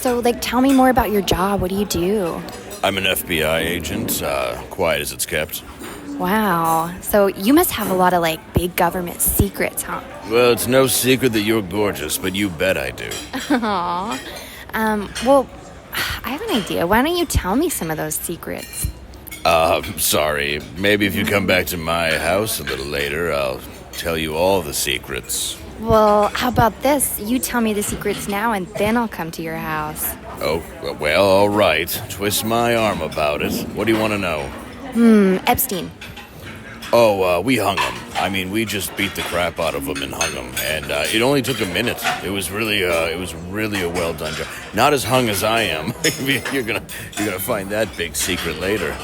So, tell me more about your job. What do you do? I'm an FBI agent, quiet as it's kept. Wow. So, you must have a lot of, big government secrets, huh? Well, it's no secret that you're gorgeous, but you bet I do. Aww. Well, I have an idea. Why don't you tell me some of those secrets? Sorry. Maybe if you come back to my house a little later, I'll tell you all the secrets. Well, how about this? You tell me the secrets now, and then I'll come to your house. Oh, well, all right. Twist my arm about it. What do you want to know? Epstein. Oh, we hung him. I mean, we just beat the crap out of him and hung him, and it only took a minute. It was really a well done job. Not as hung as I am. You're gonna find that big secret later.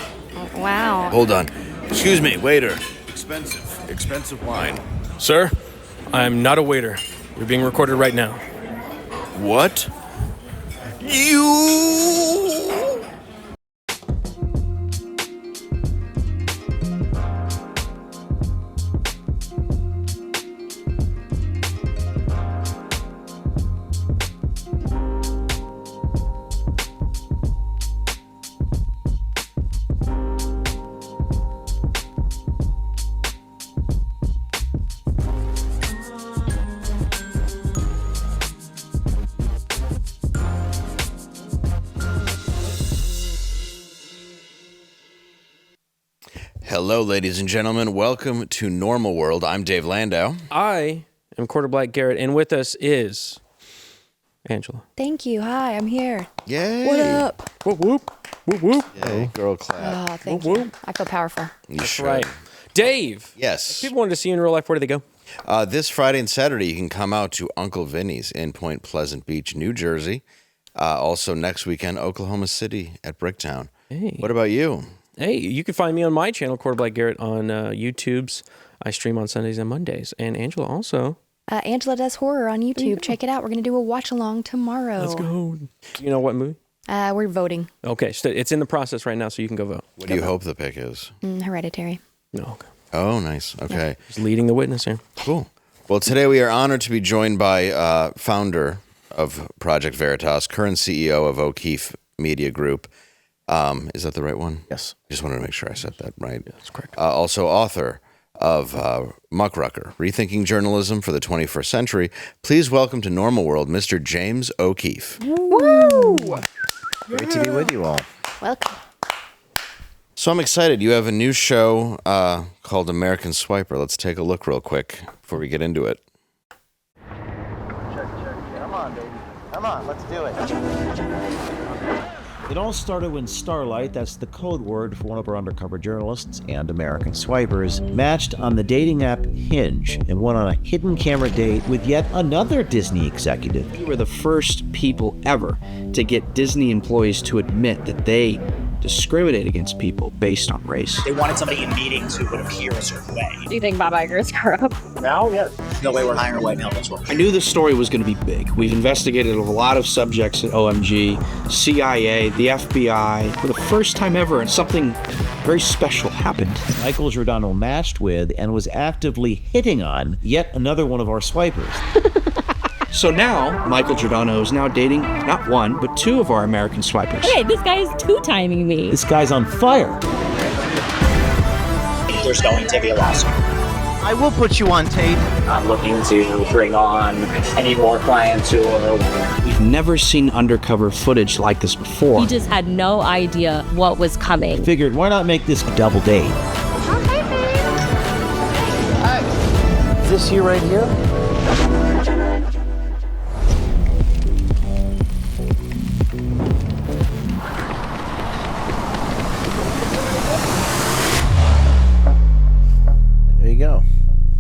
Wow. Hold on. Excuse me, waiter. Expensive wine. Sir, I'm not a waiter. You're being recorded right now. What? You... Hello, ladies and gentlemen. Welcome to Normal World. I'm Dave Landau. I am Black Garrett, and with us is Angela. Thank you. Hi, I'm here. Yay. What up? Whoop, whoop. Whoop, whoop. Yay, girl clap. Oh, thank Whoop, you. whoop. I feel powerful. You should. Right. Dave. Yes. If people wanted to see you in real life, where do they go? This Friday and Saturday, you can come out to Uncle Vinny's in Point Pleasant Beach, New Jersey. Also, next weekend, Oklahoma City at Bricktown. Hey. What about you? Hey, you can find me on my channel, Black Garrett, on YouTube's. I stream on Sundays and Mondays. And Angela also. Angela Does Horror on YouTube. Check it out. We're going to do a watch-along tomorrow. Let's go. You know what movie? We're voting. Okay, so it's in the process right now, so you can go vote. What do you hope the pick is? Hereditary. No, okay. Oh, nice. Okay. Just leading the witness here. Cool. Well, today we are honored to be joined by founder of Project Veritas, current CEO of O'Keefe Media Group. Is that the right one? Yes. Just wanted to make sure I said that right. That's correct. Also author of Muckrucker, Rethinking Journalism for the 21st Century. Please welcome to Normal World, Mr. James O'Keefe. Woo! Great to be with you all. Welcome. So I'm excited. You have a new show called American Swiper. Let's take a look real quick before we get into it. Check. Come on, baby. Come on, let's do it. It all started when Starlight, that's the code word for one of our undercover journalists and American swipers, matched on the dating app Hinge and went on a hidden camera date with yet another Disney executive. We were the first people ever to get Disney employees to admit that they discriminate against people based on race. They wanted somebody in meetings who would appear a certain way. Do you think Bob Iger is corrupt? Now, yeah. No way we're hiring a white male this work. I knew this story was going to be big. We've investigated a lot of subjects at OMG, CIA, the FBI. For the first time ever, and something very special happened. Michael Giordano matched with and was actively hitting on yet another one of our swipers. So now, Michael Giordano is now dating not one, but two of our American swipers. Hey, this guy is two-timing me. This guy's on fire. There's going to be a lawsuit. I will put you on tape. I'm looking to bring on any more clients who are... We've never seen undercover footage like this before. He just had no idea what was coming. Figured, why not make this a double date? Is this you right here? There you go.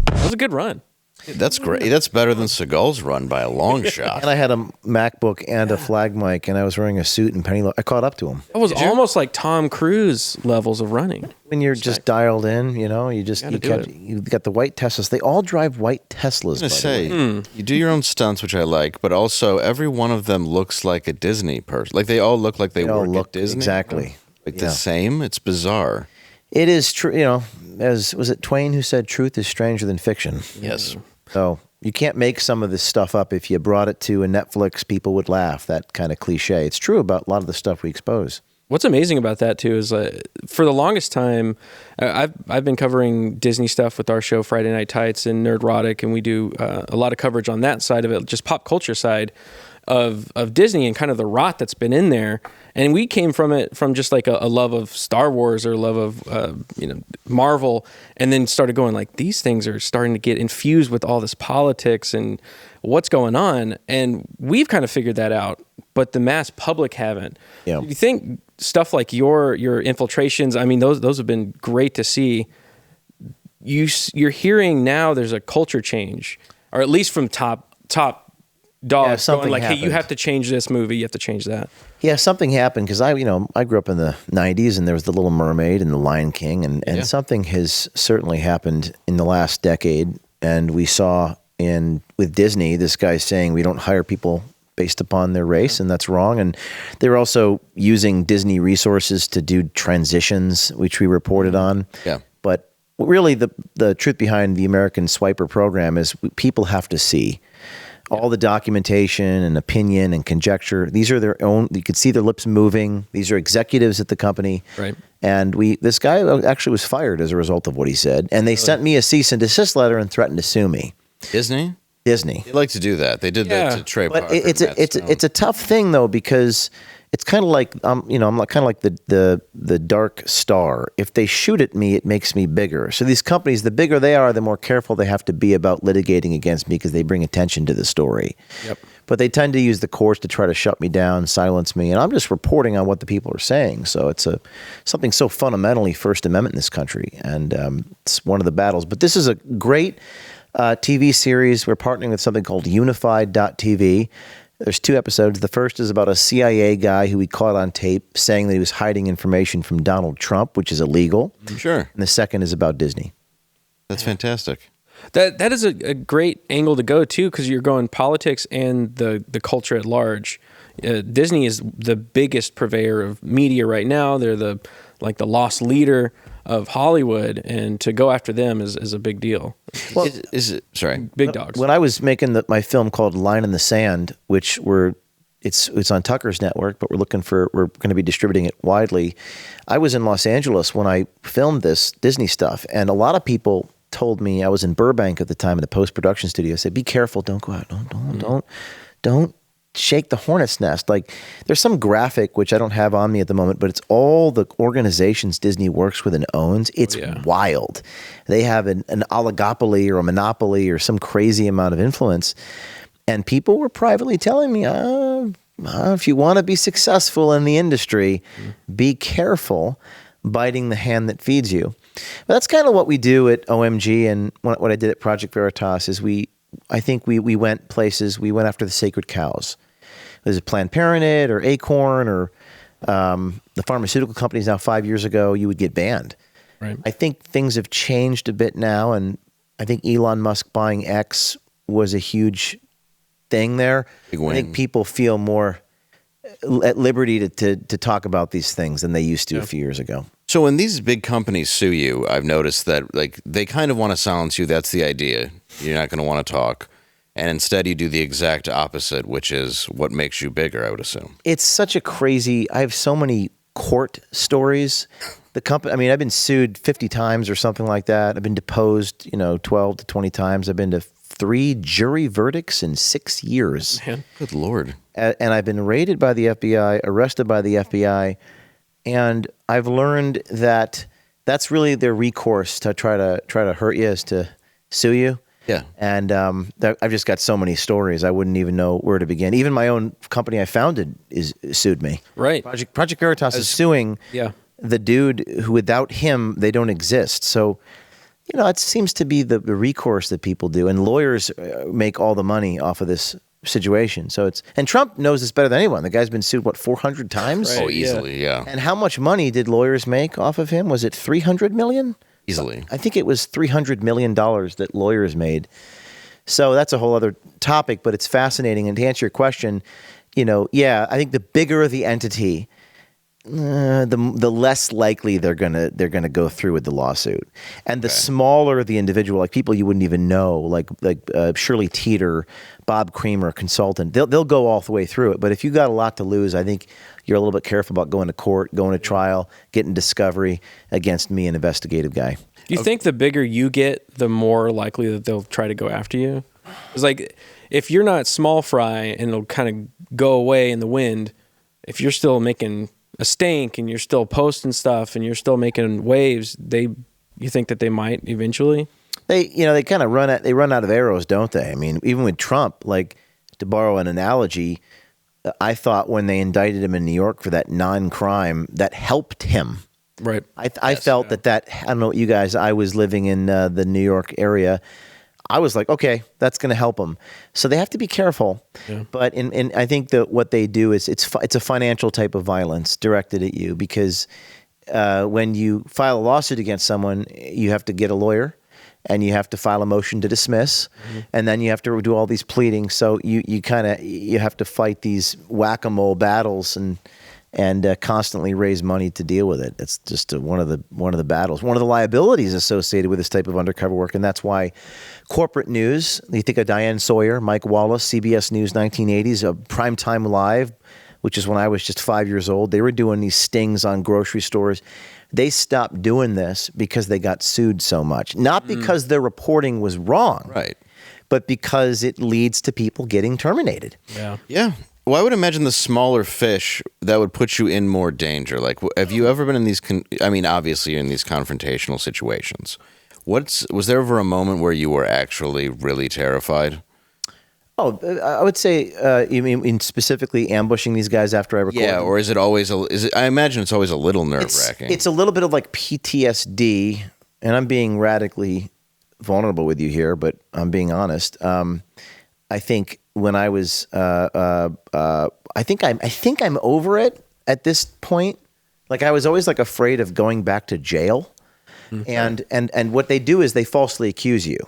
That was a good run. That's great. That's better than Seagal's run by a long shot. And I had a MacBook and a flag mic, and I was wearing a suit and penny. I caught up to him. That was almost like Tom Cruise levels of running. When you're just dialed in, you know, you got the white Teslas. They all drive white Teslas. I was going to say, you do your own stunts, which I like, but also every one of them looks like a Disney person. Like they all look like they work at Disney. Exactly. Like the same. It's bizarre. It is true. You know, as was it Twain who said, "Truth is stranger than fiction." Yes. So You can't make some of this stuff up. If you brought it to a Netflix, people would laugh. That kind of cliche. It's true about a lot of the stuff we expose. What's amazing about that too is for the longest time, I've been covering Disney stuff with our show Friday Night Tights and Nerdrotic, and we do a lot of coverage on that side of it, just pop culture side of Disney and kind of the rot that's been in there. And we came from it from just like a love of Star Wars or love of Marvel, and then started going like, these things are starting to get infused with all this politics and what's going on, and we've kind of figured that out, but the mass public haven't. Yeah. You think stuff like your infiltrations, I mean, those have been great to see. You're hearing now there's a culture change, or at least from top dogs going like, hey, you have to change this movie, you have to change that. Yeah, something happened because I grew up in the 90s, and there was The Little Mermaid and The Lion King, and something has certainly happened in the last decade. And we saw with Disney, this guy saying we don't hire people based upon their race, and that's wrong. And they were also using Disney resources to do transitions, which we reported on. Yeah. But really, the truth behind the American Swiper program is people have to see all the documentation and opinion and conjecture. These are their own. You could see their lips moving. These are executives at the company. Right. And this guy actually was fired as a result of what he said. And they sent me a cease and desist letter and threatened to sue me. Disney? Disney. They like to do that. They did that to Trey Parker. But it's a tough thing though, because it's kind of like I'm kind of like the dark star. If they shoot at me, it makes me bigger. So these companies, the bigger they are, the more careful they have to be about litigating against me because they bring attention to the story. Yep. But they tend to use the courts to try to shut me down, silence me, and I'm just reporting on what the people are saying. So it's something so fundamentally First Amendment in this country, and it's one of the battles. But this is a great TV series. We're partnering with something called Unified.tv. There's 2 episodes. The first is about a CIA guy who we caught on tape saying that he was hiding information from Donald Trump, which is illegal. Sure. And the second is about Disney. That's fantastic. That is a great angle to go to, because you're going politics and the culture at large. Disney is the biggest purveyor of media right now. They're the lost leader of Hollywood, and to go after them is a big deal. Well, Is it? Sorry. Big dogs. When I was making my film called Line in the Sand, which it's on Tucker's network, but we're going to be distributing it widely. I was in Los Angeles when I filmed this Disney stuff, and a lot of people told me, I was in Burbank at the time in the post-production studio, said, be careful, don't go out, don't shake the hornet's nest. Like, there's some graphic, which I don't have on me at the moment, but it's all the organizations Disney works with and owns. It's wild. They have an oligopoly or a monopoly or some crazy amount of influence. And people were privately telling me, if you want to be successful in the industry, be careful biting the hand that feeds you. But that's kind of what we do at OMG, and what I did at Project Veritas is I think we went places. We went after the sacred cows. Was it Planned Parenthood or Acorn or the pharmaceutical companies? Now, 5 years ago, you would get banned. Right. I think things have changed a bit now, and I think Elon Musk buying X was a huge thing there. Big win. I think people feel more at liberty to talk about these things than they used to a few years ago. So when these big companies sue you, I've noticed that they kind of want to silence you. That's the idea. You're not going to want to talk. And instead you do the exact opposite, which is what makes you bigger, I would assume. It's such a crazy, I have so many court stories. The company, I mean, I've been sued 50 times or something like that. I've been deposed, 12 to 20 times. I've been to 3 jury verdicts in 6 years. Man. Good Lord. And I've been raided by the FBI, arrested by the FBI. And I've learned that that's really their recourse to try to hurt you, is to sue you. Yeah. And I've just got so many stories. I wouldn't even know where to begin. Even my own company I founded sued me. Right. Project Veritas is suing the dude who, without him, they don't exist. So, it seems to be the recourse that people do. And lawyers make all the money off of this situation. And Trump knows this better than anyone. The guy's been sued, 400 times? Right. Oh, easily, yeah. And how much money did lawyers make off of him? Was it $300 million? Easily. I think it was $300 million that lawyers made. So that's a whole other topic, but it's fascinating. And to answer your question, I think the bigger the entity, the less likely they're gonna go through with the lawsuit, and the smaller the individual, like people you wouldn't even know, like Shirley Teeter, Bob Creamer, consultant, they'll go all the way through it. But if you got a lot to lose, I think you're a little bit careful about going to court, going to trial, getting discovery against me, an investigative guy. Do you think the bigger you get, the more likely that they'll try to go after you? It's like if you're not small fry and it'll kind of go away in the wind, if you're still making a stink and you're still posting stuff and you're still making waves, you think that they might eventually? They kind of run out of arrows, don't they? I mean, even with Trump, like, to borrow an analogy, I thought when they indicted him in New York for that non-crime, that helped him. Right. I felt that I don't know what you guys, I was living in the New York area. I was like, okay, that's going to help them. So they have to be careful. Yeah. But I think that what they do is it's a financial type of violence directed at you, because when you file a lawsuit against someone, you have to get a lawyer and you have to file a motion to dismiss, and then you have to do all these pleadings. So you have to fight these whack-a-mole battles and constantly raise money to deal with it. It's just one of the battles, one of the liabilities associated with this type of undercover work, and that's why corporate news. You think of Diane Sawyer, Mike Wallace, CBS News, 1980s, Primetime Live, which is when I was just 5 years old. They were doing these stings on grocery stores. They stopped doing this because they got sued so much, not because their reporting was wrong, Right. but because it leads to people getting terminated. Yeah. Yeah. Well, I would imagine the smaller fish, that would put you in more danger. Like, have you ever been in these, obviously you're in these confrontational situations. Was there ever a moment where you were actually really terrified? Oh, I would say, you mean specifically ambushing these guys after I record? Yeah, them? or is it always, I imagine it's always a little nerve-wracking. It's a little bit of like PTSD, and I'm being radically vulnerable with you here, but I'm being honest. I think when I was, I think I'm over it at this point. Like, I was always like afraid of going back to jail. Mm-hmm. And what they do is they falsely accuse you.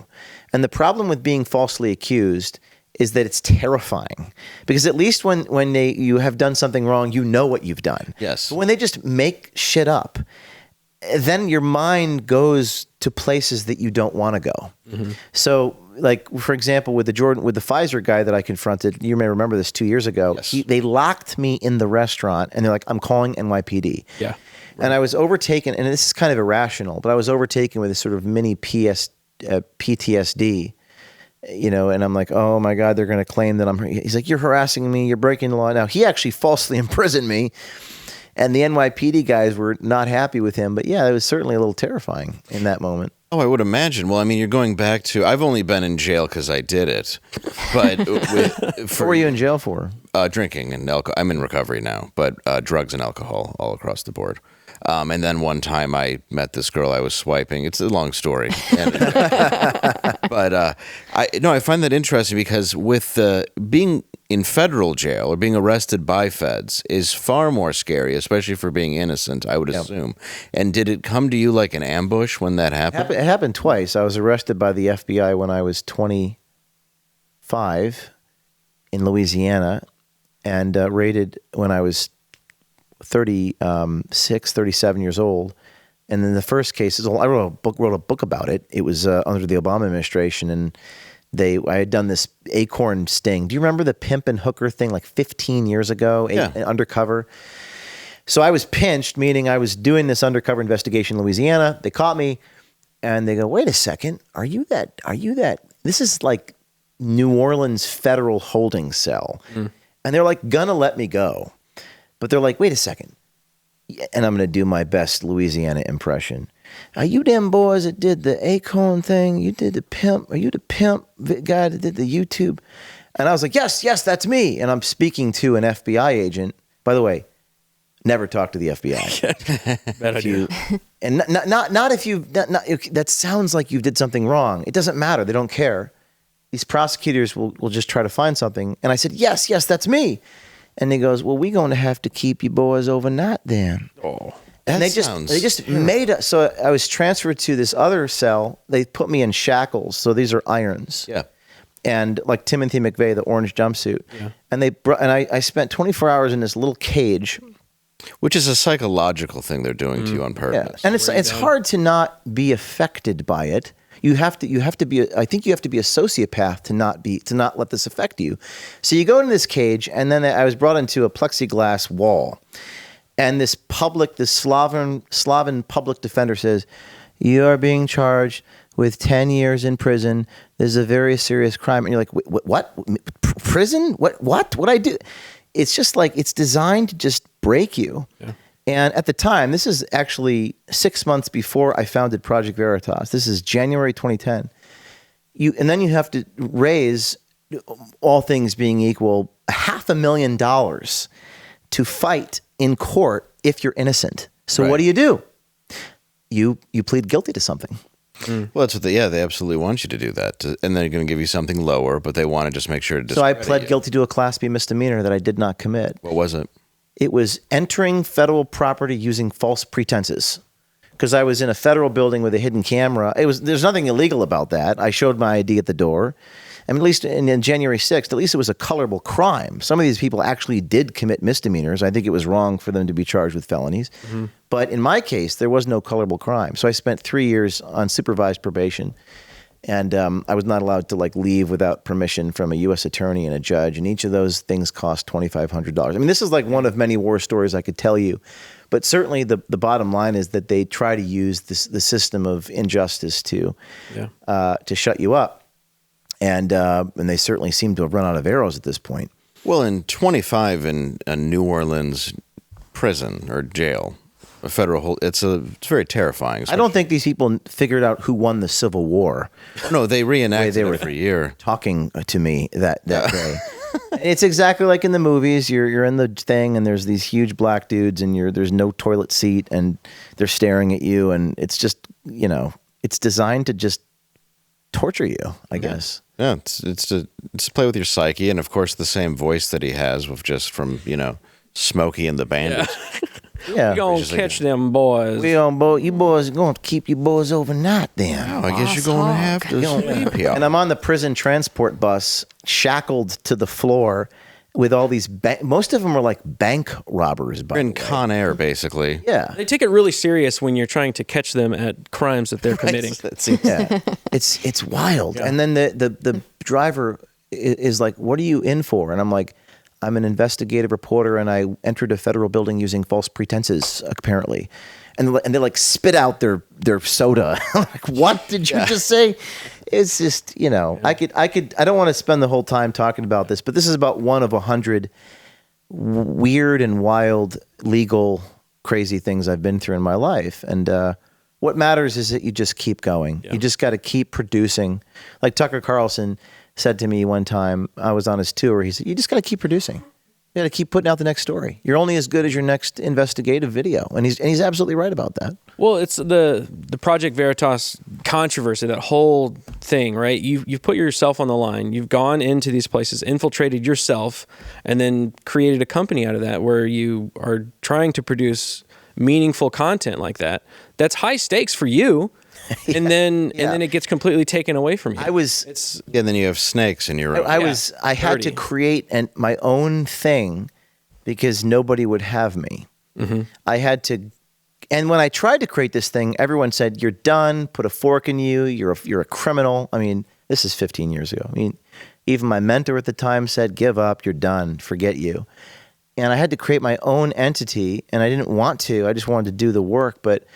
And the problem with being falsely accused is that it's terrifying, because at least when you have done something wrong, you know what you've done. Yes. But when they just make shit up, then your mind goes to places that you don't want to go. Mm-hmm. So, like, for example, with the Pfizer guy that I confronted, you may remember this 2 years ago. Yes. They locked me in the restaurant, and they're like, "I'm calling NYPD." Yeah. Right. And I was overtaken, and this is kind of irrational, but I was overtaken with this sort of mini PTSD. And I'm like, oh my God, they're going to claim that he's like, you're harassing me, you're breaking the law. Now, he actually falsely imprisoned me, and the NYPD guys were not happy with him. But yeah, it was certainly a little terrifying in that moment. Oh, I would imagine. Well, I mean, you're going back to, I've only been in jail because I did it. But what were you in jail for? Drinking and alcohol. I'm in recovery now, but drugs and alcohol all across the board. And then one time I met this girl I was swiping. It's a long story. But I find that interesting, because with being in federal jail or being arrested by feds is far more scary, especially for being innocent, I would assume. And did it come to you like an ambush when that happened? It happened twice. I was arrested by the FBI when I was 25 in Louisiana, and raided when I was 37 years old. And then the first case is, I wrote a book about it. It was under the Obama administration, and I had done this acorn sting. Do you remember the pimp and hooker thing like 15 years ago? Yeah. Undercover. So I was pinched, meaning I was doing this undercover investigation in Louisiana. They caught me, and they go, wait a second, are you that? This is like New Orleans federal holding cell. Mm. And they're like gonna let me go. But they're like, wait a second. And I'm going to do my best Louisiana impression. Are you them boys that did the acorn thing? You did the pimp? Are you the pimp guy that did the YouTube? And I was like, yes, that's me. And I'm speaking to an FBI agent. By the way, never talk to the FBI. Bad idea. And not if you, that sounds like you did something wrong. It doesn't matter. They don't care. These prosecutors will just try to find something. And I said, yes, that's me. And he goes, well, we're going to have to keep you boys overnight then. Oh, and they just made it. So I was transferred to this other cell. They put me in shackles. So these are irons. Yeah. And like Timothy McVeigh, the orange jumpsuit. Yeah. And I spent 24 hours in this little cage Which is a psychological thing they're doing to you on purpose. And it's hard to not be affected by it. You have to be. I think you have to be a sociopath to not let this affect you. So you go into this cage, and then I was brought into a plexiglass wall, and this Slavian public defender says, "You are being charged with 10 years in prison. This is a very serious crime." And you're like, "What? Prison? What I do?" It's just like it's designed to just break you. Yeah. And at the time, this is actually 6 months before I founded Project Veritas. This is January 2010. And then you have to raise, all things being equal, $500,000 to fight in court if you're innocent. So what do? You plead guilty to something. Well, that's what they absolutely want you to do that. And they're going to give you something lower, but they want to just make sure to So I pled guilty to a Class B misdemeanor that I did not commit. What was it? It was entering federal property using false pretenses. Because I was in a federal building with a hidden camera. There's nothing illegal about that. I showed my ID at the door. I mean, at least in January 6th, at least it was a colorable crime. Some of these people actually did commit misdemeanors. I think it was wrong for them to be charged with felonies. Mm-hmm. But in my case, there was no colorable crime. So I spent 3 years on supervised probation. And I was not allowed to leave without permission from a U.S. attorney and a judge. And each of those things cost $2,500. I mean, this is like one of many war stories I could tell you. But certainly the bottom line is that they try to use the system of injustice to shut you up. And they certainly seem to have run out of arrows at this point. Well, in 25 in a New Orleans prison or jail, a federal it's very terrifying. I don't think these people figured out who won the Civil War. No, they reenacted it every year. Talking to me that day. It's exactly like in the movies. You're in the thing, and there's these huge black dudes, and there's no toilet seat, and they're staring at you, and it's just it's designed to just torture you, I guess. Yeah, it's to play with your psyche, and of course the same voice that he has with just from Smokey and the Bandits. Yeah, we gonna catch them boys. You boys gonna keep you boys overnight then. Oh, I guess you're gonna have to sleep here. And I'm on the prison transport bus, shackled to the floor, with all these. Most of them are like bank robbers. You're in Con Air, basically. Yeah, they take it really serious when you're trying to catch them at crimes that they're committing. Yeah, it's wild. Yeah. And then the driver is like, "What are you in for?" And I'm like, "I'm an investigative reporter, and I entered a federal building using false pretenses, apparently." And they like spit out their soda. Like, what did you just say? It's just, I don't want to spend the whole time talking about this, but this is about one of 100 weird and wild legal crazy things I've been through in my life. And what matters is that you just keep going. Yeah. You just got to keep producing. Like Tucker Carlson said to me one time, I was on his tour, he said, "You just got to keep producing. You got to keep putting out the next story. You're only as good as your next investigative video." And he's absolutely right about that. Well, it's the Project Veritas controversy, that whole thing, right? You've put yourself on the line. You've gone into these places, infiltrated yourself, and then created a company out of that where you are trying to produce meaningful content like that. That's high stakes for you. Yeah, and then it gets completely taken away from you. And then you have snakes in your own. I had to create my own thing because nobody would have me. Mm-hmm. I had to, and when I tried to create this thing, everyone said, "You're done. Put a fork in you. You're a criminal." I mean, this is 15 years ago. I mean, even my mentor at the time said, "Give up. You're done. Forget you." And I had to create my own entity, and I didn't want to. I just wanted to do the work, but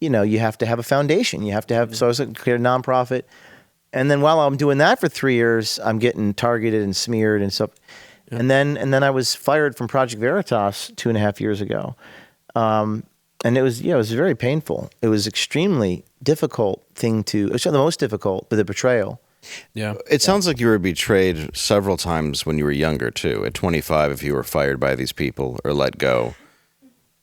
you have to have a foundation. You have to have, so I was going to create a nonprofit. And then while I'm doing that for 3 years, I'm getting targeted and smeared and stuff. Yeah. And then I was fired from Project Veritas 2.5 years ago. And it was very painful. It was extremely difficult it was the most difficult, but the betrayal. Yeah. It sounds like you were betrayed several times when you were younger too. At 25, if you were fired by these people or let go.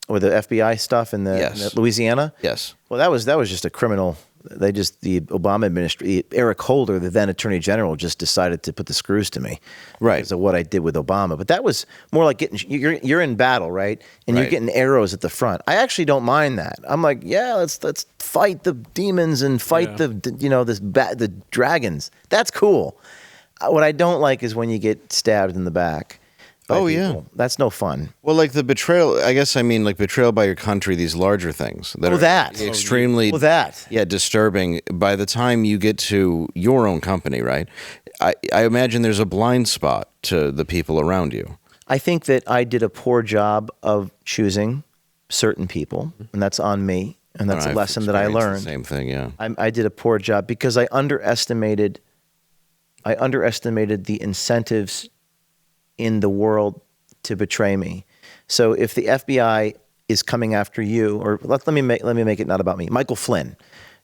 With the FBI stuff in the Louisiana? Yes. Well, that was just a criminal. The Obama administration, Eric Holder, the then Attorney General, just decided to put the screws to me. Right. Because of what I did with Obama. But that was more like you're in battle, right? And you're getting arrows at the front. I actually don't mind that. I'm like, yeah, let's fight the demons and fight the dragons. That's cool. What I don't like is when you get stabbed in the back. by Oh, yeah. people. That's no fun. Well, like the betrayal, I guess I mean like betrayal by your country, these larger things that Oh, are that. extremely Well, that. disturbing. By the time you get to your own company, right? I imagine there's a blind spot to the people around you. I think that I did a poor job of choosing certain people, and that's on me, and that's a I've lesson that I experienced learned. The same thing, yeah. I did a poor job because I underestimated the incentives in the world to betray me. So if the FBI is coming after you, or let me make it not about me. Michael Flynn.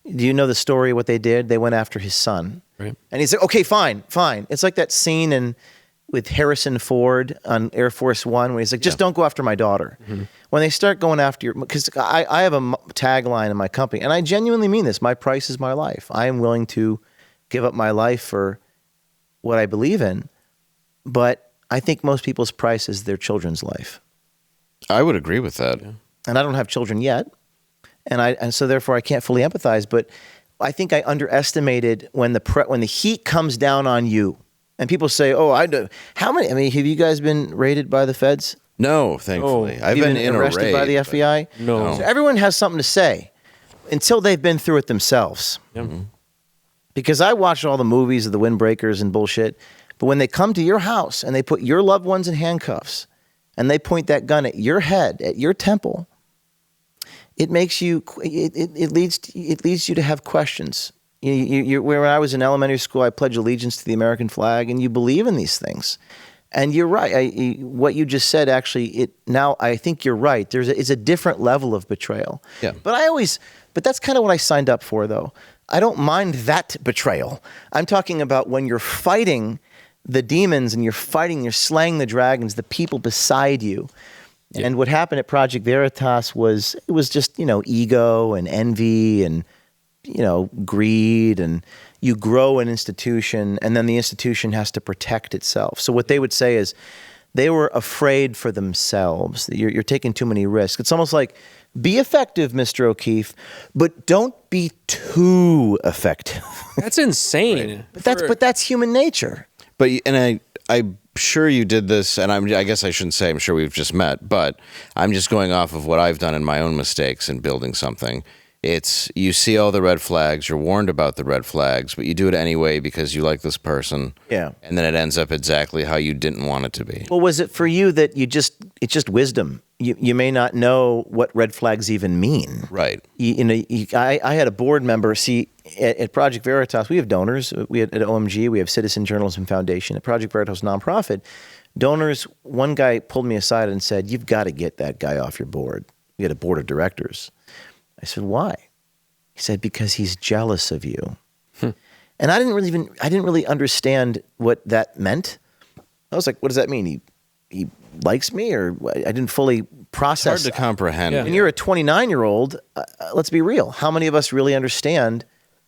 Do you know the story? What they did? They went after his son, Right. and he said, "Okay, fine." It's like that scene with Harrison Ford on Air Force One, where he's like, "Just don't go after my daughter." Mm-hmm. When they start going after your, because I have a tagline in my company, and I genuinely mean this: my price is my life. I am willing to give up my life for what I believe in, but I think most people's price is their children's life. I would agree with that. Yeah. And I don't have children yet, and so therefore I can't fully empathize. But I think I underestimated when the heat comes down on you, and people say, "Oh, I do." How many? I mean, have you guys been raided by the feds? No, thankfully. I've been in arrested a raid, by the FBI. No. So everyone has something to say until they've been through it themselves. Yep. Mm-hmm. Because I watch all the movies of the windbreakers and bullshit, but when they come to your house and they put your loved ones in handcuffs and they point that gun at your head, at your temple, it makes you. It leads you to have questions. When I was in elementary school, I pledged allegiance to the American flag, and you believe in these things. And you're right. What you just said, actually, now I think you're right. It's a different level of betrayal. Yeah. But that's kind of what I signed up for, though. I don't mind that betrayal. I'm talking about when you're fighting the demons and you're slaying the dragons, the people beside you. Yeah. And what happened at Project Veritas was just, ego and envy and, greed, and you grow an institution and then the institution has to protect itself. So what they would say is they were afraid for themselves. You're taking too many risks. It's almost like, be effective, Mr. O'Keefe, but don't be too effective. That's insane. Right. But that's human nature. I'm sure you did this, and I guess I shouldn't say I'm sure we've just met, but I'm just going off of what I've done in my own mistakes in building something. It's, you see all the red flags, you're warned about the red flags, but you do it anyway because you like this person. Yeah. And then it ends up exactly how you didn't want it to be. Well, was it for you that it's just wisdom? You may not know what red flags even mean. Right. I had a board member, at Project Veritas, we have donors. At OMG, we have Citizen Journalism Foundation. At Project Veritas nonprofit, donors, one guy pulled me aside and said, "You've got to get that guy off your board." We had a board of directors. I said, "Why?" He said, "Because he's jealous of you." And I didn't really understand what that meant. I was like, "What does that mean? He likes me?" Or I didn't fully process. It's hard to comprehend. When you're a 29-year-old, let's be real. How many of us really understand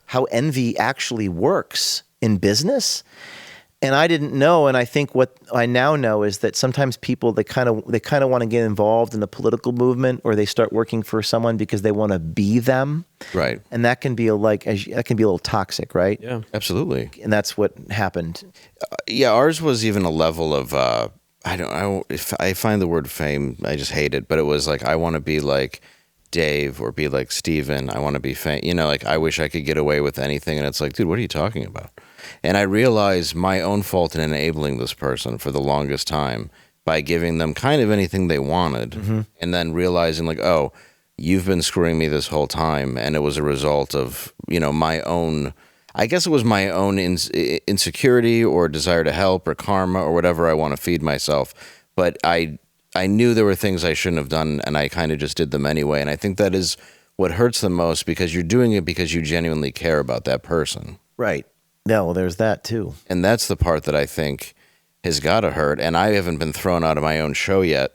how envy actually works in business? And I didn't know, and I think what I now know is that sometimes people, they kind of want to get involved in the political movement, or they start working for someone because they want to be them. Right. And that can be a little toxic, right? Yeah, absolutely. And that's what happened. Ours was even a level of if I find the word fame, I just hate it, but it was like, I want to be like Dave or be like Steven. I want to be famous. I wish I could get away with anything. And it's like, dude, what are you talking about? And I realized my own fault in enabling this person for the longest time by giving them kind of anything they wanted. Mm-hmm. And then realizing like, oh, you've been screwing me this whole time. And it was a result of, my own, I guess it was my own insecurity or desire to help or karma or whatever I want to feed myself. But I knew there were things I shouldn't have done, and I kind of just did them anyway. And I think that is what hurts the most, because you're doing it because you genuinely care about that person. Right. No, there's that too. And that's the part that I think has got to hurt. And I haven't been thrown out of my own show yet.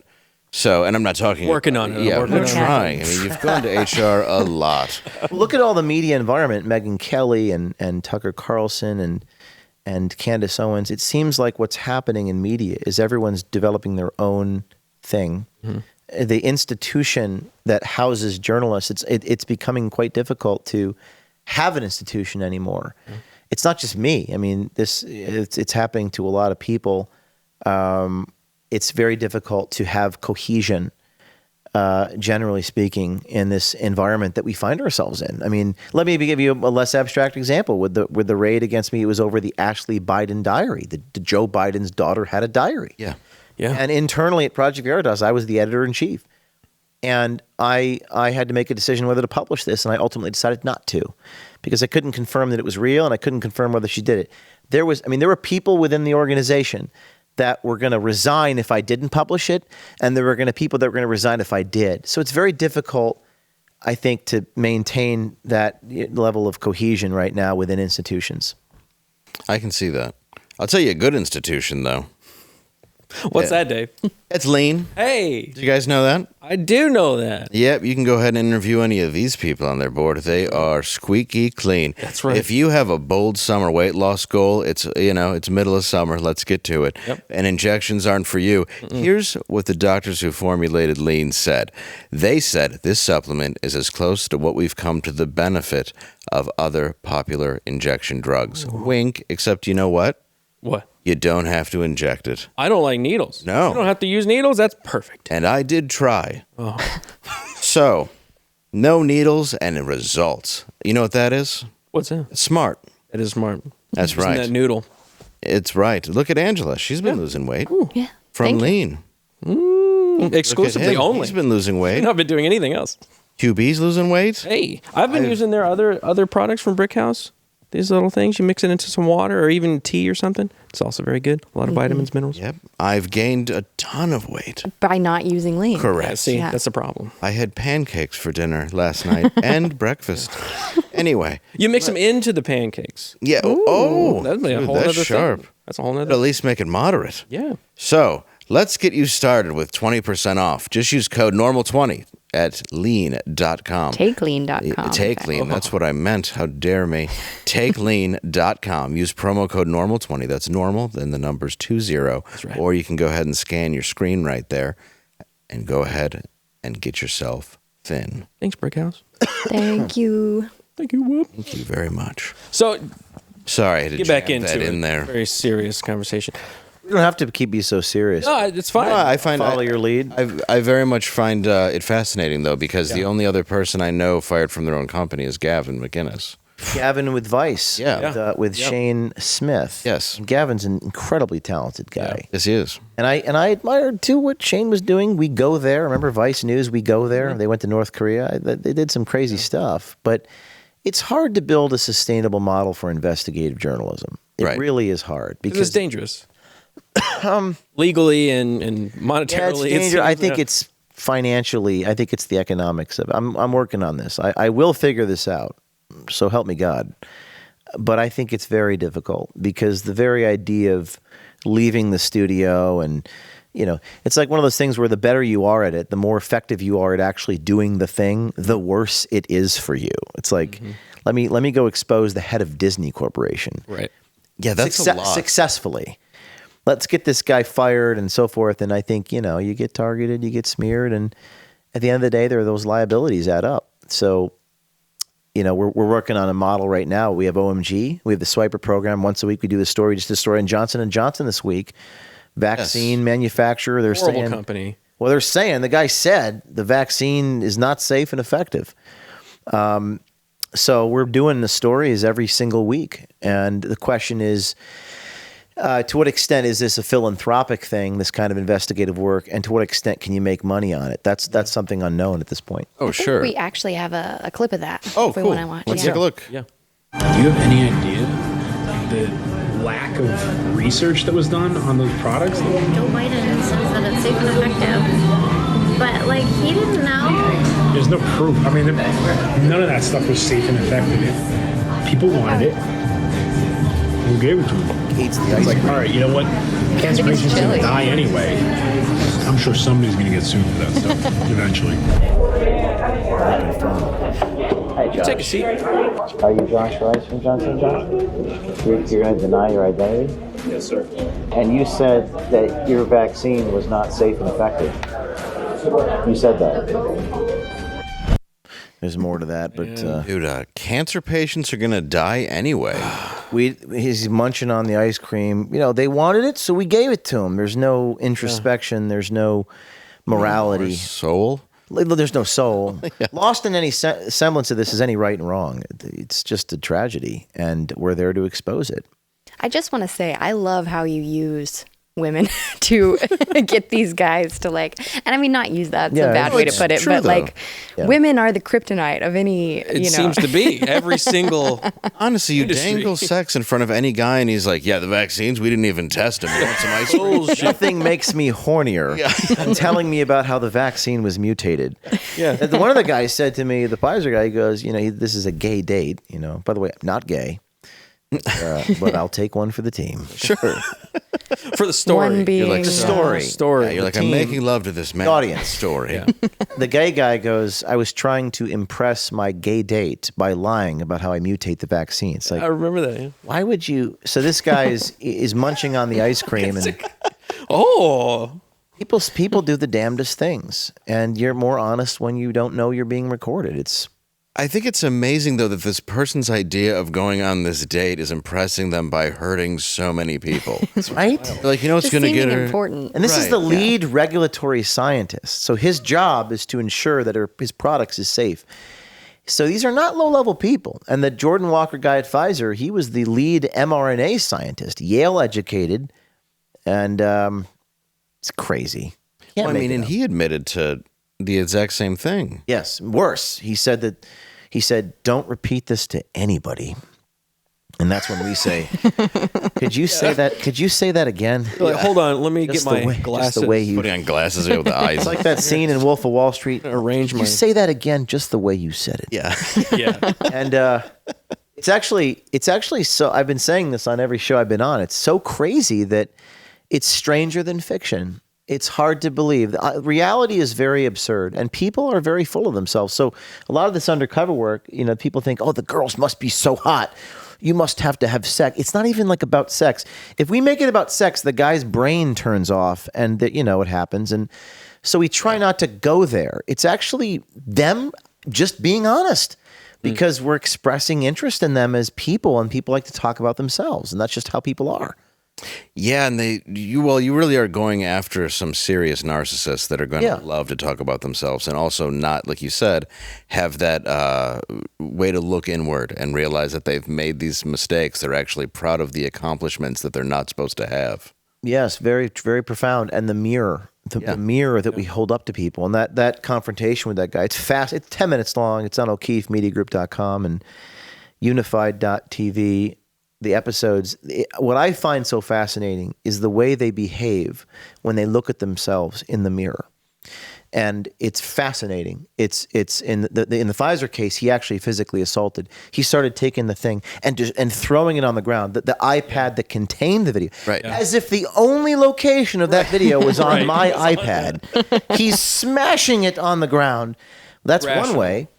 So, and I'm not talking... Working on it. Yeah, we're trying. I mean, you've gone to HR a lot. Look at all the media environment, Megyn Kelly and Tucker Carlson and Candace Owens. It seems like what's happening in media is everyone's developing their own thing. Mm-hmm. The institution that houses journalists, it's becoming quite difficult to have an institution anymore. Mm-hmm. It's not just me. I mean, it's happening to a lot of people. it's very difficult to have cohesion, generally speaking, in this environment that we find ourselves in. I mean, let me give you a less abstract example. With the raid against me, it was over the Ashley Biden diary. The Joe Biden's daughter had a diary. Yeah. And internally at Project Veritas, I was the editor-in-chief. And I had to make a decision whether to publish this, and I ultimately decided not to, because I couldn't confirm that it was real, and I couldn't confirm whether she did it. There were people within the organization that were going to resign if I didn't publish it, and there were going to people that were going to resign if I did. So it's very difficult, I think, to maintain that level of cohesion right now within institutions. I can see that. I'll tell you a good institution, though. What's that, Dave? It's Lean. Hey, Do you guys know that? I do know that. Yep, you can go ahead and interview any of these people on their board. They are squeaky clean. That's right. If you have a bold summer weight loss goal, it's middle of summer. Let's get to it. Yep. And injections aren't for you. Here's what the doctors who formulated Lean said. They said this supplement is as close to what we've come to the benefit of other popular injection drugs. Wink, except you know what? What? You don't have to inject it. I don't like needles. No. You don't have to use needles. That's perfect. And I did try. Oh. So, no needles and results. You know what that is? What's that? It's smart. It is smart. That's Using right. that noodle. It's right. Look at Angela. She's been losing weight Yeah. from Thank you. Lean. Look at Exclusively him. only. He's been losing weight. I've not been doing anything else. QB's losing weight. Hey, I've been using their other products from Brick House. These little things, you mix it into some water or even tea or something. It's also very good. A lot of vitamins, minerals. Yep. I've gained a ton of weight. By not using lean. Correct. Yeah, see, Yeah. that's a problem. I had pancakes for dinner last night and breakfast. Anyway. You mix them into the pancakes. Yeah. That'd be a dude, whole that's other sharp. thing. That's a whole But other. at least make it moderate. Yeah. So let's get you started with 20% off. Just use code normal20 at lean.com. TakeLean.com. Take Lean. That's what I meant. How dare me. TakeLean.com. Use promo code normal20. That's normal, then the number's 20. right. Or you can go ahead and scan your screen right there and go ahead and get yourself thin. Thanks, Brick House. Thank you. Thank you, Whoop. Thank you very much. So, Sorry to get back jam into that it. in there. Very serious conversation. You don't have to keep you so serious. No, it's fine. I find Follow your lead. I very much find it fascinating, though, because the only other person I know fired from their own company is Gavin McInnes. Gavin with Vice. Yeah. With Shane Smith. Yes. And Gavin's an incredibly talented guy. Yes, he is. And I admired too what Shane was doing. We Go There. Remember Vice News? We Go There. They went to North Korea. They did some crazy stuff. But it's hard to build a sustainable model for investigative journalism. It Right. really is hard Because it's dangerous. Legally and monetarily. yeah, it's dangerous. I think it's financially. I think it's the economics of it. I'm working on this. I will figure this out. So help me God. But I think it's very difficult because the very idea of leaving the studio and, it's like one of those things where the better you are at it, the more effective you are at actually doing the thing, the worse it is for you. It's like, let me go expose the head of Disney Corporation. Right. Yeah, that's a lot. Successfully. Let's get this guy fired and so forth. And I think, you get targeted, you get smeared. And at the end of the day, those liabilities add up. So, we're working on a model right now. We have OMG. We have the Swiper program. Once a week, we do just a story in Johnson & Johnson this week. Vaccine manufacturer. They're Horrible saying, company. well, they're saying, the guy said the vaccine is not safe and effective. So we're doing the stories every single week. And the question is, to what extent is this a philanthropic thing, this kind of investigative work, and to what extent can you make money on it? That's something unknown at this point. Oh, sure. We actually have a clip of that. Oh, if we cool. want to watch. Let's Yeah. take a look. Yeah. Do you have any idea the lack of research that was done on those products? Joe Biden says that it's safe and effective, but he didn't know. There's no proof. I mean, none of that stuff was safe and effective. People wanted it. Who gave it to them? Hates the It's ice like, cream. all right, you know what? Cancer patients are gonna die anyway. I'm sure somebody's gonna get sued for that stuff eventually. Take a seat. Are you Josh Rice from Johnson & Johnson? You're going to deny your identity? Yes, sir. And you said that your vaccine was not safe and effective. You said that. There's more to that, but Dude, cancer patients are going to die anyway. He's munching on the ice cream. You know, they wanted it, so we gave it to him. There's no introspection. There's no morality. Soul? There's no soul. Lost in any semblance of this is any right and wrong. It's just a tragedy, and we're there to expose it. I just want to say, I love how you use women to get these guys to like, and I mean, not use that's a bad way to put it, but like, women are the kryptonite of any, It seems to be every single. Honestly, you industry. dangle sex in front of any guy, and he's like, "Yeah, the vaccines, we didn't even test them. You want some ice cream?" Nothing makes me hornier than telling me about how the vaccine was mutated. Yeah. One of the guys said to me, the Pfizer guy, he goes, you know, this is a gay date. You know, by the way, I'm not gay, but I'll take one for the team. Sure. For the story. One being, You're like, story. Yeah, you're like, I'm team, making love to this man. audience. Story. Yeah. The gay guy goes, I was trying to impress my gay date by lying about how I mutate the vaccine. It's like, I remember that. Yeah. why would you? So this guy is munching on the ice cream, and Oh. people do the damnedest things, and you're more honest when you don't know you're being recorded. I think it's amazing, though, that this person's idea of going on this date is impressing them by hurting so many people. right. They're like, you know what's just going to get seeming her? important. And this is Right, the lead regulatory scientist. So his job is to ensure that his products is safe. So these are not low-level people. And the Jordan Walker guy at Pfizer, he was the lead mRNA scientist, Yale educated, and it's crazy. Can't Well, I make mean, it and up. he admitted to the exact same thing. Yes, worse. He said, don't repeat this to anybody. And that's when we say, could you say that? Could you say that again? Like, hold on, let me Just get my the glasses. Just the way you. Putting on glasses with the eyes. It's like that scene in Wolf of Wall Street. Arrange Could my. you say that again, just the way you said it. Yeah. Yeah. And it's actually so. I've been saying this on every show I've been on. It's so crazy that it's stranger than fiction. It's hard to believe. Reality is very absurd, and people are very full of themselves. So a lot of this undercover work, you know, people think, oh, the girls must be so hot. You must have to have sex. It's not even like about sex. If we make it about sex, the guy's brain turns off, and you know what happens. And so we try not to go there. It's actually them just being honest, because we're expressing interest in them as people, and people like to talk about themselves, and that's just how people are. Yeah, and you really are going after some serious narcissists that are going to love to talk about themselves, and also not, like you said, have that way to look inward and realize that they've made these mistakes. They're actually proud of the accomplishments that they're not supposed to have. Yes, very, very profound. And the mirror, the mirror that we hold up to people, and that confrontation with that guy, it's fast. It's 10 minutes long. It's on O'KeefeMediaGroup.com and Unified.tv. The episodes, what I find so fascinating is the way they behave when they look at themselves in the mirror. And it's fascinating. It's in the Pfizer case, he actually physically assaulted. He started taking the thing and throwing it on the ground, the iPad that contained the video, as if the only location of that video was on my iPad. He's smashing it on the ground. That's one way.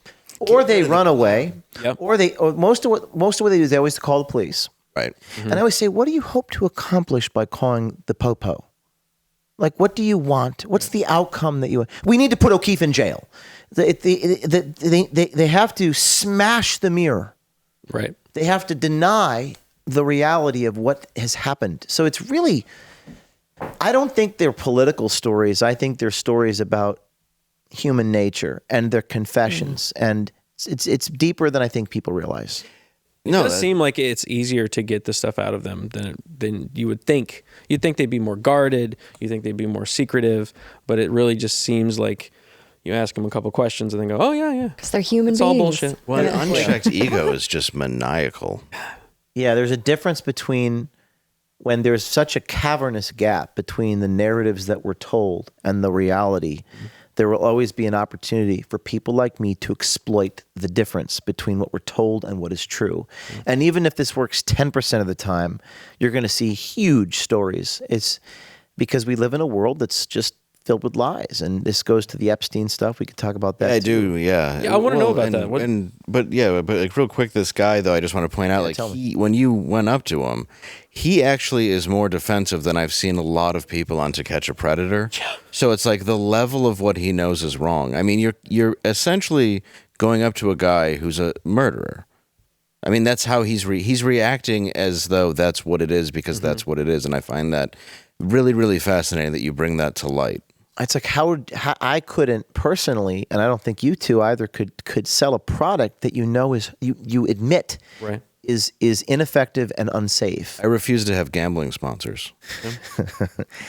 Or they run away, or most of what they do is they always call the police. Right. And I always say, what do you hope to accomplish by calling the popo? Like, what do you want? What's the outcome that you want? We need to put O'Keefe in jail. They have to smash the mirror. Right. They have to deny the reality of what has happened. So it's really, I don't think they're political stories. I think they're stories about human nature and their confessions, and it's deeper than I think people realize. It does seem like it's easier to get the stuff out of them than you would think. You'd think they'd be more guarded. You think they'd be more secretive, but it really just seems like you ask them a couple questions and they go, "Oh yeah, because they're human it's beings." all bullshit." Well, an unchecked ego is just maniacal. Yeah, there's a difference between when there's such a cavernous gap between the narratives that we're told and the reality. There will always be an opportunity for people like me to exploit the difference between what we're told and what is true. And even if this works 10% of the time, you're going to see huge stories. It's because we live in a world that's just filled with lies. And this goes to the Epstein stuff. We could talk about that. Yeah, I do. Yeah. Yeah, I want to know about that. But like real quick, this guy though, I just want to point out, like when you went up to him, he actually is more defensive than I've seen a lot of people on To Catch a Predator. Yeah. So it's like the level of what he knows is wrong. I mean, you're essentially going up to a guy who's a murderer. I mean, that's how he's reacting as though that's what it is because that's what it is. And I find that really, really fascinating that you bring that to light. It's like how I couldn't personally, and I don't think you two either could sell a product that is you admit is ineffective and unsafe. I refuse to have gambling sponsors.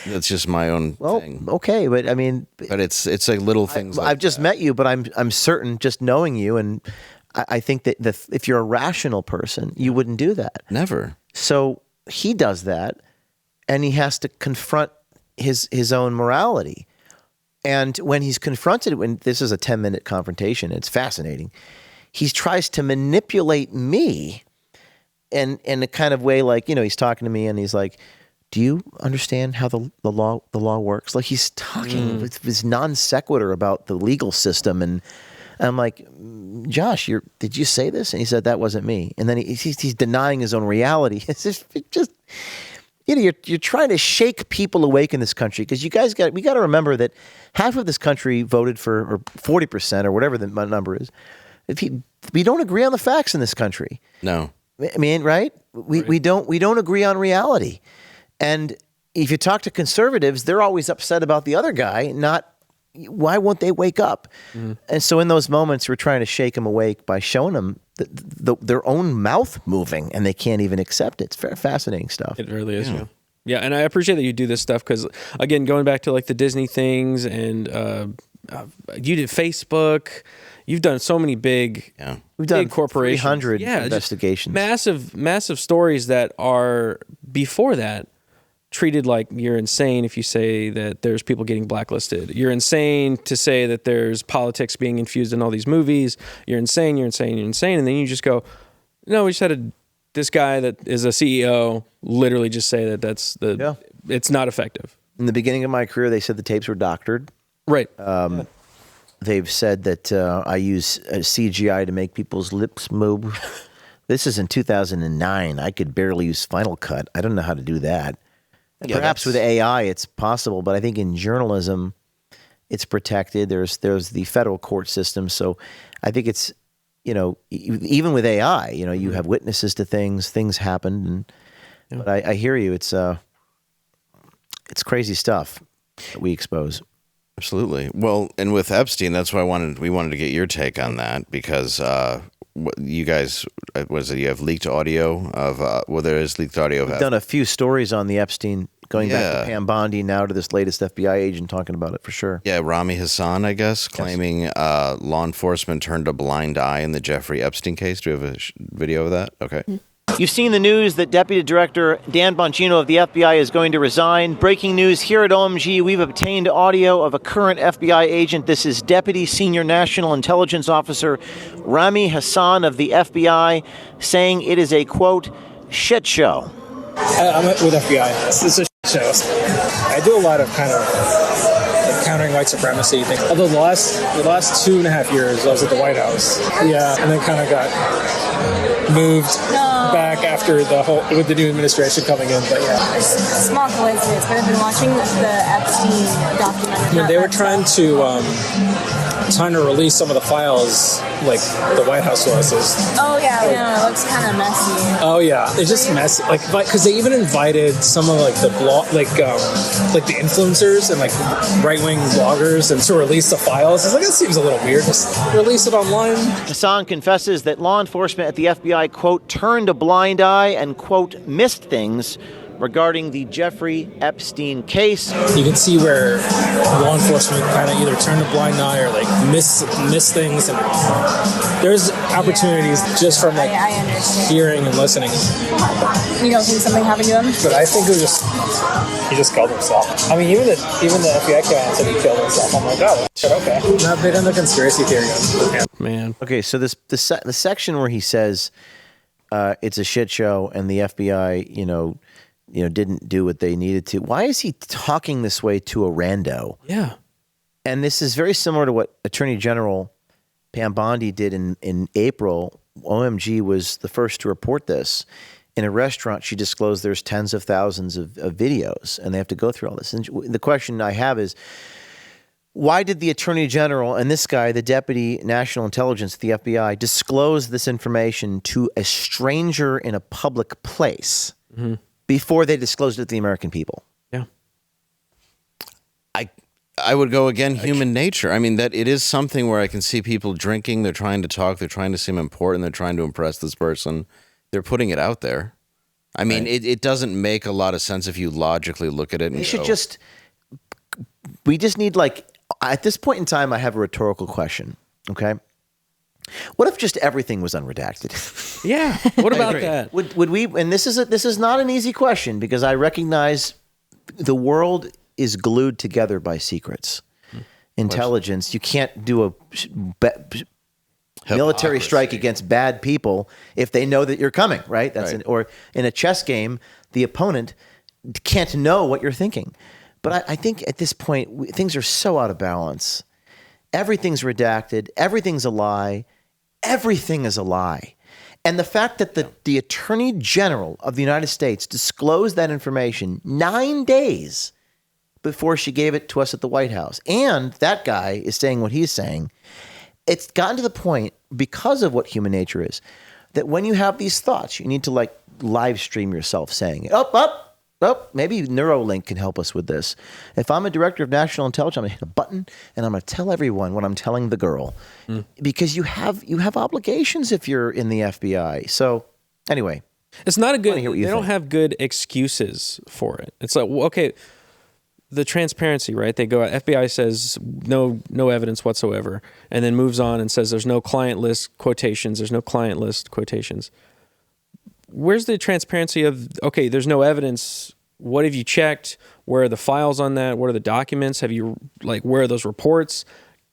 That's just my own thing. Okay, but I mean, but it's like little things. I've just met you, but I'm certain just knowing you, and I think that if you're a rational person, you wouldn't do that. Never. So he does that, and he has to confront his own morality. And when he's confronted, when this is a 10-minute confrontation, it's fascinating. He tries to manipulate me in a kind of way, like, he's talking to me and he's like, do you understand how the law works? Like he's talking with this non sequitur about the legal system. And I'm like, Josh, did you say this? And he said, that wasn't me. And then he's denying his own reality. It's just you're trying to shake people awake in this country because we got to remember that half of this country voted for, or 40% or whatever the number is. We don't agree on the facts in this country. No. I mean, right? We don't agree on reality. And if you talk to conservatives, they're always upset about the other guy, not why won't they wake up? And so in those moments, we're trying to shake them awake by showing them their own mouth moving, and they can't even accept it. It's very fascinating stuff. It really is. Yeah, and I appreciate that you do this stuff because, again, going back to like the Disney things, and you did Facebook. You've done so many big, we've done corporations, 300 investigations, massive stories that are before that treated like you're insane if you say that there's people getting blacklisted. You're insane to say that there's politics being infused in all these movies. You're insane. And then you just go, no, we just had this guy that is a CEO literally just say that it's not effective. In the beginning of my career, they said the tapes were doctored. Right. They've said that I use CGI to make people's lips move. This is in 2009. I could barely use Final Cut. I don't know how to do that. Perhaps with AI it's possible, but I think in journalism it's protected. There's the federal court system, so I think it's even with AI, you have witnesses to things happened, but I hear you. It's crazy stuff that we expose. Absolutely. Well, and with Epstein, that's why we wanted to get your take on that because you guys, you have leaked audio of, there is leaked audio of We've done a few stories on the Epstein, going back to Pam Bondi, now to this latest FBI agent talking about it for sure. Yeah, Rami Hassan, I guess, claiming law enforcement turned a blind eye in the Jeffrey Epstein case. Do you have a video of that? Okay. You've seen the news that Deputy Director Dan Bongino of the FBI is going to resign. Breaking news here at OMG, we've obtained audio of a current FBI agent. This is Deputy Senior National Intelligence Officer Rami Hassan of the FBI saying it is a, quote, shit show. I'm with FBI. It's a shit show. I do a lot of kind of countering white supremacy things. Although the last 2.5 years, I was at the White House. Yeah, and then kind of got moved back after with the new administration coming in. But yeah, it's a small coincidence. But I've been watching the Epstein documentary. When they were trying to release some of the files, like the White House was. Oh yeah, it looks kind of messy. Oh yeah, it's just messy. Like, because they even invited some of like the the influencers and like right-wing bloggers and to release the files. It's like, that seems a little weird. Just release it online. Hassan confesses that law enforcement at the FBI, quote, turned a blind eye and, quote, missed things regarding the Jeffrey Epstein case. You can see where law enforcement kind of either turn a blind eye or like miss things, and there's opportunities just from like hearing and listening. You don't think something happened to him? But I think he just killed himself. I mean, even the FBI came out and said he killed himself. I'm like, oh, okay. Not big on the conspiracy theory. Man. Okay, so the section where he says it's a shit show and the FBI, didn't do what they needed to. Why is he talking this way to a rando? Yeah. And this is very similar to what Attorney General Pam Bondi did in April. OMG was the first to report this. In a restaurant, she disclosed there's tens of thousands of videos, and they have to go through all this. And the question I have is, Why did the Attorney General and this guy, the Deputy National Intelligence, the FBI, disclose this information to a stranger in a public place before they disclosed it to the American people? Yeah. I would go again, human nature. I mean, that it is something where I can see people drinking, they're trying to talk, they're trying to seem important, they're trying to impress this person. They're putting it out there. I mean, it doesn't make a lot of sense if you logically look at it and we just need, like, at this point in time, I have a rhetorical question, okay? What if just everything was unredacted? Yeah. What about that? Would we, and this is not an easy question because I recognize the world is glued together by secrets. Intelligence, you can't do a military strike against bad people if they know that you're coming, right? Or in a chess game, the opponent can't know what you're thinking. But I think at this point, things are so out of balance. Everything's redacted. Everything's a lie. Everything is a lie. And the fact that the Attorney General of the United States disclosed that information 9 days before she gave it to us at the White House, and that guy is saying what he's saying, it's gotten to the point, because of what human nature is, that when you have these thoughts, you need to like live stream yourself saying it. Maybe Neuralink can help us with this. If I'm a director of national intelligence, I'm going to hit a button and I'm going to tell everyone what I'm telling the girl. Because you have obligations if you're in the FBI. So anyway. It's not a good, they don't have good excuses for it. It's like, well, okay, the transparency, right? They go, FBI says no evidence whatsoever, and then moves on and says there's no client list quotations, there's no client list quotations. Where's the transparency of, okay, there's no evidence. What have you checked? Where are the files on that? What are the documents? Have you, like, where are those reports?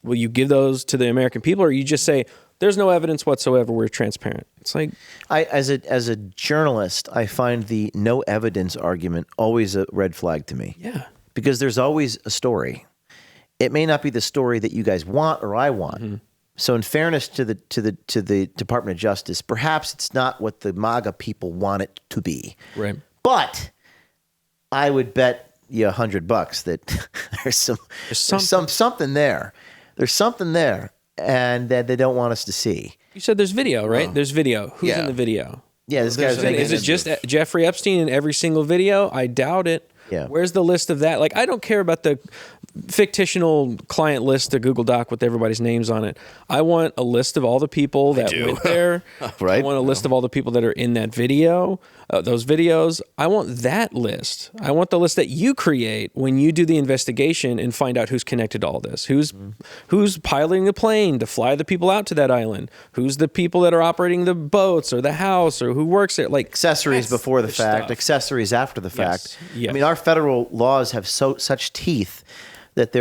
Will you give those to the American people? Or you just say, there's no evidence whatsoever, we're transparent? It's like, as a journalist, I find the no evidence argument always a red flag to me. Yeah. Because there's always a story. It may not be the story that you guys want or I want. So in fairness to the Department of Justice, perhaps it's not what the MAGA people want it to be. Right. But I would bet you $100 that there's something there. There's something there, and that they don't want us to see. You said there's video, right? There's video. Who's in the video? Yeah, this guy's in it. Is it just Jeffrey Epstein in every single video? I doubt it. Yeah. Where's the list of that? Like, I don't care about the fictional client list, a Google Doc with everybody's names on it. I want a list of all the people that went there. Right. I want a list of all the people that are in that video, those videos. I want that list. I want the list that you create when you do the investigation and find out who's connected to all this. Who's piloting the plane to fly the people out to that island? Who's the people that are operating the boats or the house, or who works there? Like, accessories before the fact, accessories after the fact. Yes. I mean, our federal laws have such teeth that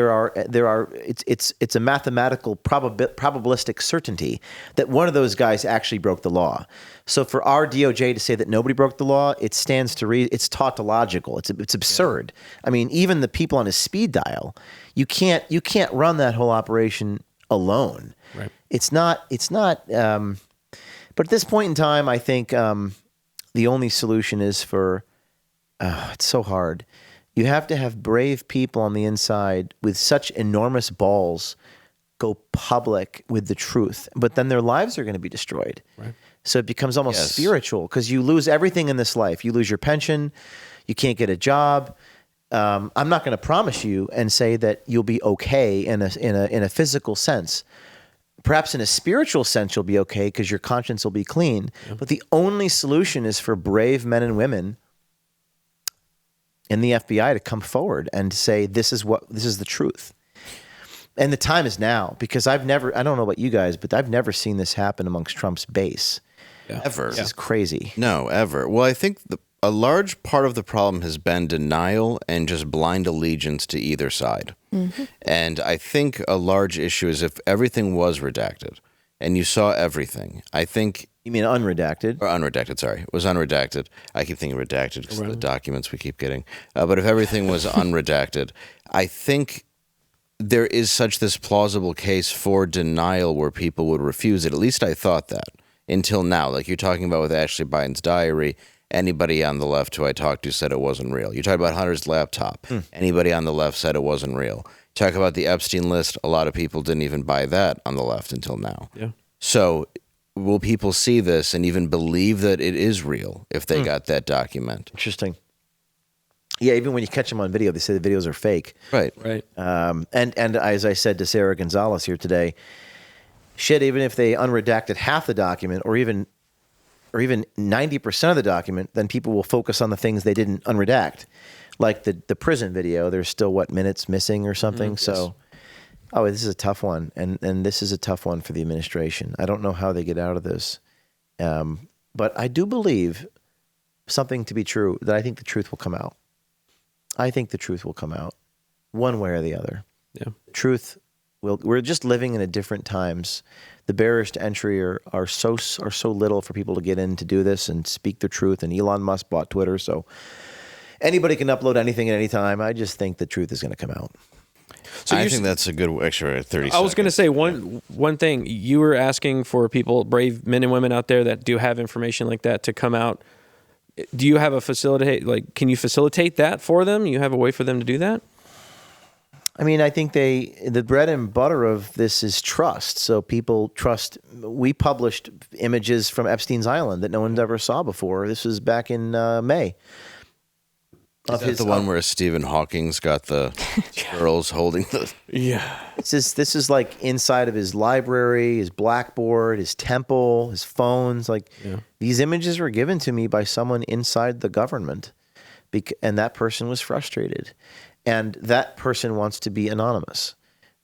it's a mathematical probabilistic certainty that one of those guys actually broke the law. So for our DOJ to say that nobody broke the law, it stands to reason. It's tautological. It's absurd. I mean, even the people on a speed dial, you can't run that whole operation alone. Right. It's not. But at this point in time, I think the only solution is for. It's so hard. You have to have brave people on the inside with such enormous balls go public with the truth, but then their lives are going to be destroyed. Right. So it becomes almost spiritual because you lose everything in this life. You lose your pension. You can't get a job. I'm not going to promise you and say that you'll be okay in a physical sense. Perhaps in a spiritual sense, you'll be okay because your conscience will be clean. Yeah. But the only solution is for brave men and women in the FBI to come forward and say, this is the truth. And the time is now, because I don't know about you guys, but I've never seen this happen amongst Trump's base. Yeah. Ever. This is crazy. No, ever. Well, I think a large part of the problem has been denial and just blind allegiance to either side. Mm-hmm. And I think a large issue is if everything was redacted and you saw everything, I think... You mean unredacted? Or unredacted, sorry. It was unredacted. I keep thinking redacted because of the documents we keep getting. But if everything was unredacted, I think there is such this plausible case for denial where people would refuse it. At least I thought that until now. Like you're talking about with Ashley Biden's diary, anybody on the left who I talked to said it wasn't real. You talk about Hunter's laptop. Anybody on the left said it wasn't real. Talk about the Epstein list. A lot of people didn't even buy that on the left until now. Yeah. So will people see this and even believe that it is real if they got that document? Interesting. Yeah, even when you catch them on video, they say the videos are fake. Right. And as I said to Sarah Gonzalez here today, shit, even if they unredacted half the document or even 90% of the document, then people will focus on the things they didn't unredact. Like the prison video, there's still, minutes missing or something? Yes. So, this is a tough one. And this is a tough one for the administration. I don't know how they get out of this. But I do believe something to be true, that I think the truth will come out. I think the truth will come out one way or the other. Yeah. Truth will. We're just living in a different times. The barriers to entry are so little for people to get in to do this and speak the truth. And Elon Musk bought Twitter, so anybody can upload anything at any time. I just think the truth is going to come out. So I think that's a good extra 30 seconds. I was going to say one thing. You were asking for people, brave men and women out there that do have information like that, to come out. Do you have a facilitate? Like, can you facilitate that for them? You have a way for them to do that? I mean, I think the bread and butter of this is trust. So people trust. We published images from Epstein's Island that no one ever saw before. This was back in May. Is that the one where Stephen Hawking's got the girls holding the... Yeah. This is like inside of his library, his blackboard, his temple, his phones. These images were given to me by someone inside the government, and that person was frustrated. And that person wants to be anonymous.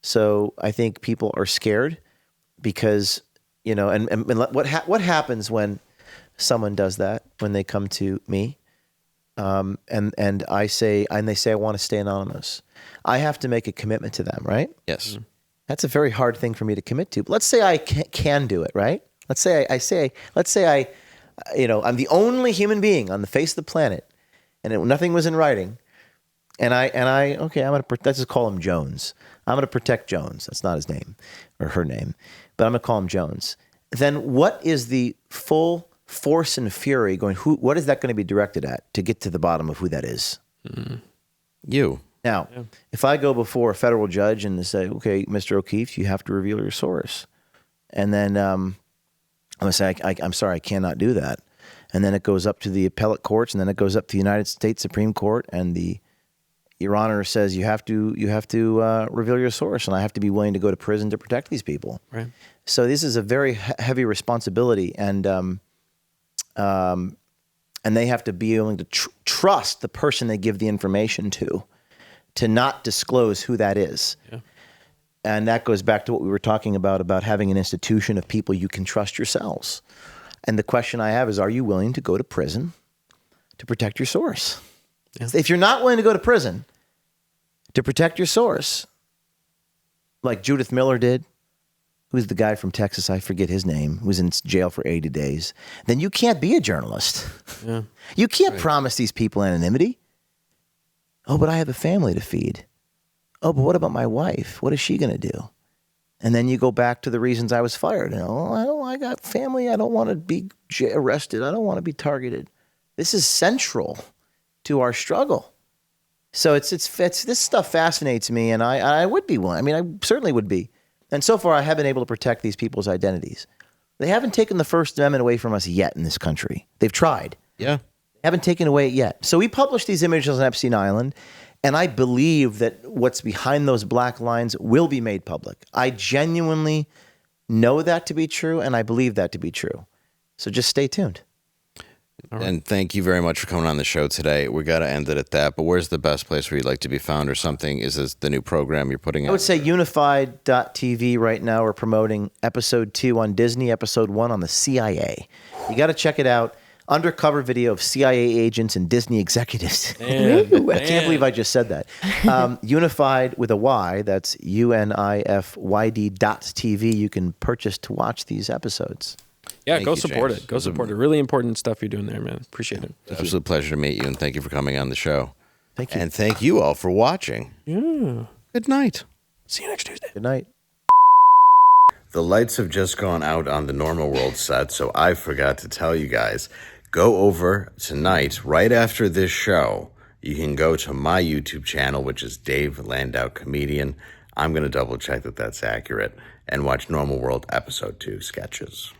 So I think people are scared because, and what happens when someone does that, when they come to me? And they say I want to stay anonymous. I have to make a commitment to them, right? Yes. Mm-hmm. That's a very hard thing for me to commit to. But let's say I can do it, right? Let's say I'm the only human being on the face of the planet, and nothing was in writing. And I'm gonna let's just call him Jones. I'm gonna protect Jones. That's not his name or her name, but I'm gonna call him Jones. Then what is the full force and fury going? What is that going to be directed at to get to the bottom of who that is? Mm-hmm. You. Now, if I go before a federal judge and say, okay, Mr. O'Keefe, you have to reveal your source. And then I'm going to say, I'm sorry, I cannot do that. And then it goes up to the appellate courts, and then it goes up to the United States Supreme Court, and Your Honor says you have to reveal your source, and I have to be willing to go to prison to protect these people. Right. So this is a very heavy responsibility, and they have to be willing to trust the person they give the information to not disclose who that is. Yeah. And that goes back to what we were talking about having an institution of people you can trust yourselves. And the question I have is, are you willing to go to prison to protect your source? Yeah. If you're not willing to go to prison to protect your source, like Judith Miller did, who's the guy from Texas, I forget his name, who was in jail for 80 days, then you can't be a journalist. Yeah. You can't promise these people anonymity. Oh, but I have a family to feed. Oh, but what about my wife? What is she going to do? And then you go back to the reasons I was fired. I got family. I don't want to be arrested. I don't want to be targeted. This is central to our struggle. So it's this stuff fascinates me, and I would be willing. I mean, I certainly would be. And so far, I have been able to protect these people's identities. They haven't taken the First Amendment away from us yet in this country. They've tried. Yeah. They haven't taken away it yet. So we published these images on Epstein Island, and I believe that what's behind those black lines will be made public. I genuinely know that to be true, and I believe that to be true. So just stay tuned. Right. And thank you very much for coming on the show today. We got to end it at that. But where's the best place where you'd like to be found or something? Is this the new program you're putting out? I would say unified.tv right now. We're promoting episode 2 on Disney, episode 1 on the CIA. You got to check it out. Undercover video of CIA agents and Disney executives. I can't believe I just said that. Unified with a Y, that's UNIFYD.TV. You can purchase to watch these episodes. Yeah, go support it. Go support it. Really important stuff you're doing there, man. Appreciate it. Absolute pleasure to meet you, and thank you for coming on the show. Thank you. And thank you all for watching. Yeah. Good night. See you next Tuesday. Good night. The lights have just gone out on the Normal World set, so I forgot to tell you guys. Go over tonight, right after this show. you can go to my YouTube channel, which is Dave Landau Comedian. I'm going to double check that that's accurate, and watch Normal World Episode 2 sketches.